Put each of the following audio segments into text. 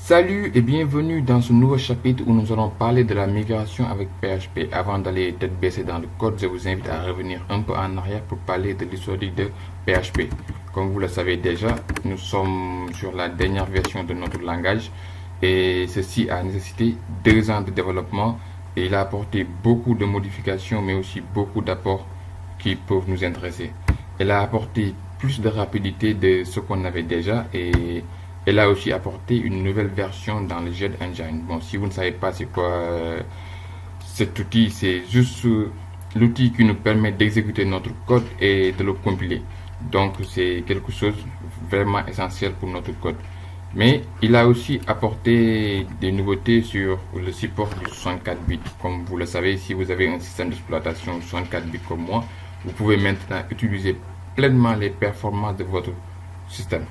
Salut et bienvenue dans ce nouveau chapitre où nous allons parler de la migration avec PHP. Avant d'aller tête baissée dans le code, je vous invite à revenir un peu en arrière pour parler de l'historique de PHP. Comme vous le savez déjà, nous sommes sur la dernière version de notre langage et ceci a nécessité 2 ans de développement et il a apporté beaucoup de modifications mais aussi beaucoup d'apports qui peuvent nous intéresser. Il a apporté plus de rapidité de ce qu'on avait déjà et elle a aussi apporté une nouvelle version dans le Jet Engine. Bon, si vous ne savez pas c'est quoi cet outil, c'est juste l'outil qui nous permet d'exécuter notre code et de le compiler. Donc, c'est quelque chose vraiment essentiel pour notre code. Mais il a aussi apporté des nouveautés sur le support du 64 bits. Comme vous le savez, si vous avez un système d'exploitation 64 bits comme moi, vous pouvez maintenant utiliser pleinement les performances de votre système.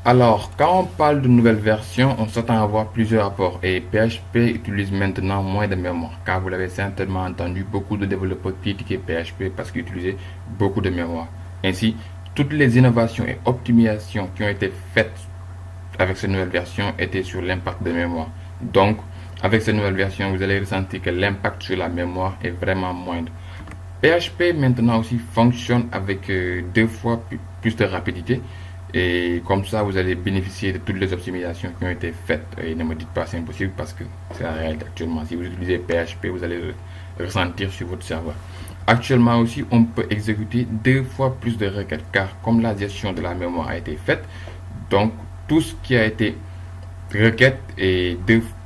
Alors, quand on parle de nouvelle version, on s'attend à avoir plusieurs apports et PHP utilise maintenant moins de mémoire. Car vous l'avez certainement entendu, beaucoup de développeurs critiquaient PHP parce qu'ils utilisaient beaucoup de mémoire. Ainsi, toutes les innovations et optimisations qui ont été faites avec cette nouvelle version étaient sur l'impact de mémoire. Donc, avec cette nouvelle version, vous allez ressentir que l'impact sur la mémoire est vraiment moindre. PHP maintenant aussi fonctionne avec 2 fois plus de rapidité. Et comme ça, vous allez bénéficier de toutes les optimisations qui ont été faites. Et ne me dites pas c'est impossible parce que c'est la réalité actuellement. Si vous utilisez PHP, vous allez le ressentir sur votre serveur. Actuellement aussi, on peut exécuter 2 fois plus de requêtes car comme la gestion de la mémoire a été faite, donc tout ce qui a été requête est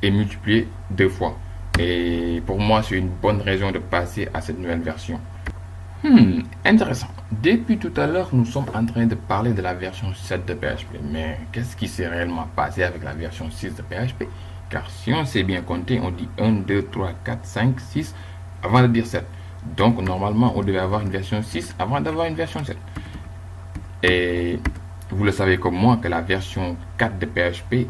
multiplié 2 fois. Et pour moi, c'est une bonne raison de passer à cette nouvelle version. Intéressant. Depuis tout à l'heure, nous sommes en train de parler de la version 7 de PHP. Mais qu'est-ce qui s'est réellement passé avec la version 6 de PHP? Car si on sait bien compter, on dit 1, 2, 3, 4, 5, 6 avant de dire 7. Donc normalement, on devait avoir une version 6 avant d'avoir une version 7. Et vous le savez comme moi que la version 4 de PHP,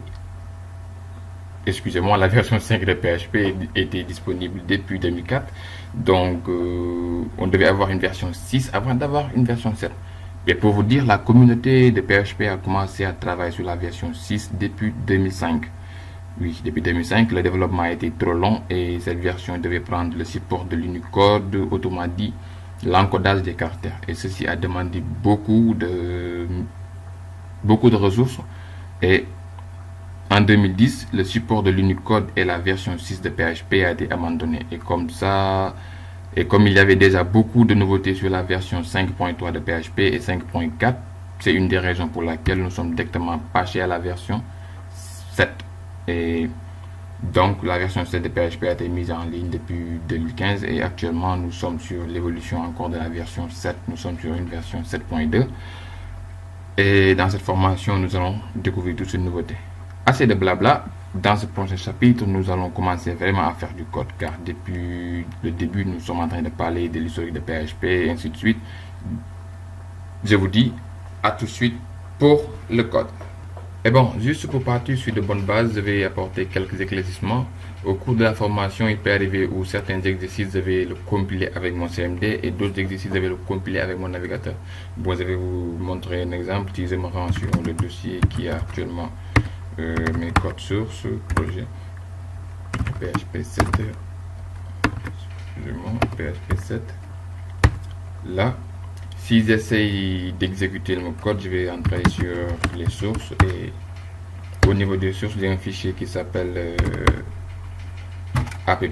excusez-moi, la version 5 de PHP était disponible depuis 2004. Donc, on devait avoir une version 6 avant d'avoir une version 7. Et pour vous dire, la communauté de PHP a commencé à travailler sur la version 6 depuis 2005. Oui, depuis 2005, le développement a été trop long et cette version devait prendre le support de l'Unicode, autrement dit, l'encodage des caractères. Et ceci a demandé beaucoup de ressources. Et en 2010, le support de l'Unicode et la version 6 de PHP a été abandonné. Et comme il y avait déjà beaucoup de nouveautés sur la version 5.3 de PHP et 5.4, c'est une des raisons pour laquelle nous sommes directement passés à la version 7. Et donc, la version 7 de PHP a été mise en ligne depuis 2015 et actuellement, nous sommes sur l'évolution encore de la version 7. Nous sommes sur une version 7.2. Et dans cette formation, nous allons découvrir toutes ces nouveautés. Assez de blabla, dans ce prochain chapitre, nous allons commencer vraiment à faire du code car depuis le début, nous sommes en train de parler de l'historique de PHP et ainsi de suite. Je vous dis à tout de suite pour le code. Et bon, juste pour partir sur de bonnes bases, je vais apporter quelques éclaircissements. Au cours de la formation, il peut arriver où certains exercices, je vais le compiler avec mon CMD et d'autres exercices, je vais le compiler avec mon navigateur. Bon, je vais vous montrer un exemple. Si je me rends sur le dossier qui est actuellement mes codes sources, projet PHP 7, excusez-moi, PHP 7. Là, si j'essaye d'exécuter mon code, je vais entrer sur les sources et au niveau des sources, j'ai un fichier qui s'appelle app.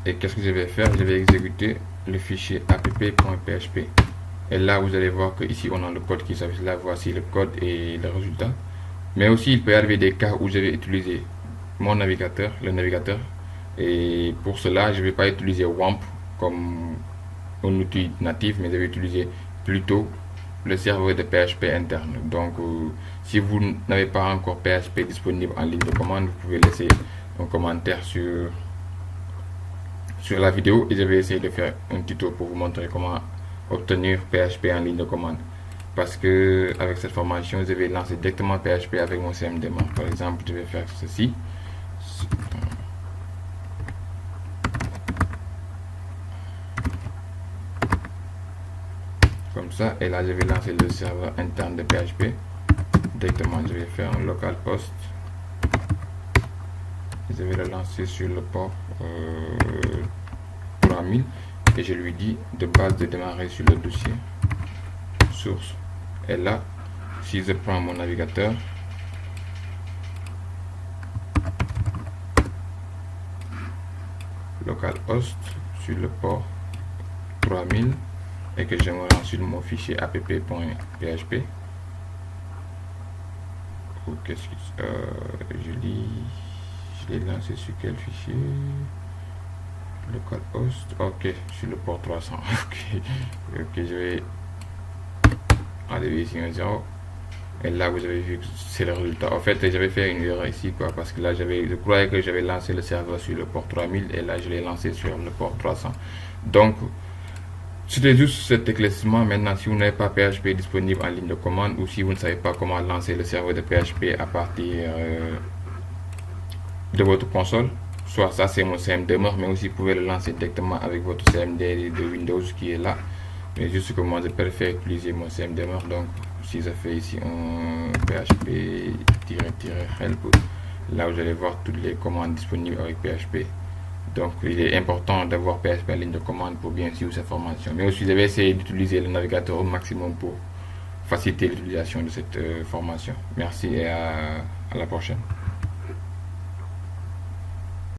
Et qu'est-ce que je vais faire? Je vais exécuter le fichier app.php. Et là, vous allez voir que ici on a le code qui s'affiche là. Voici le code et le résultat. Mais aussi, il peut arriver des cas où je vais utiliser mon navigateur, le navigateur. Et pour cela, je ne vais pas utiliser WAMP comme un outil natif, mais je vais utiliser plutôt le serveur de PHP interne. Donc, si vous n'avez pas encore PHP disponible en ligne de commande, vous pouvez laisser un commentaire sur la vidéo et je vais essayer de faire un tuto pour vous montrer comment obtenir PHP en ligne de commande. Parce que avec cette formation, je vais lancer directement PHP avec mon CMD. Par exemple, je vais faire ceci. Comme ça, et là je vais lancer le serveur interne de PHP. directement je vais faire un localhost. Je vais le lancer sur le port 3000 et je lui dis de base de démarrer sur le dossier source. Et là, si je prends mon navigateur, localhost sur le port 3000 et que je me rends sur mon fichier app.php, ou qu'est-ce que je l'ai lancé sur quel fichier? Localhost, ok, sur le port 300. ok, je vais enlever ici un 0 et là vous avez vu que c'est le résultat. En fait, j'avais fait une erreur ici, quoi, parce que là je croyais que j'avais lancé le serveur sur le port 3000 et là je l'ai lancé sur le port 300. Donc c'était juste cet éclaircissement. Maintenant, si vous n'avez pas PHP disponible en ligne de commande, ou si vous ne savez pas comment lancer le serveur de PHP à partir de votre console, soit ça c'est mon CMDMer, mais aussi vous pouvez le lancer directement avec votre CMD de Windows qui est là. Mais juste que moi je préfère utiliser mon CMDMer, donc si je fais ici un php-help, là vous allez voir toutes les commandes disponibles avec PHP. Donc il est important d'avoir PHP en ligne de commande pour bien suivre cette formation. Mais aussi je vais essayer d'utiliser le navigateur au maximum pour faciliter l'utilisation de cette formation. Merci et à la prochaine.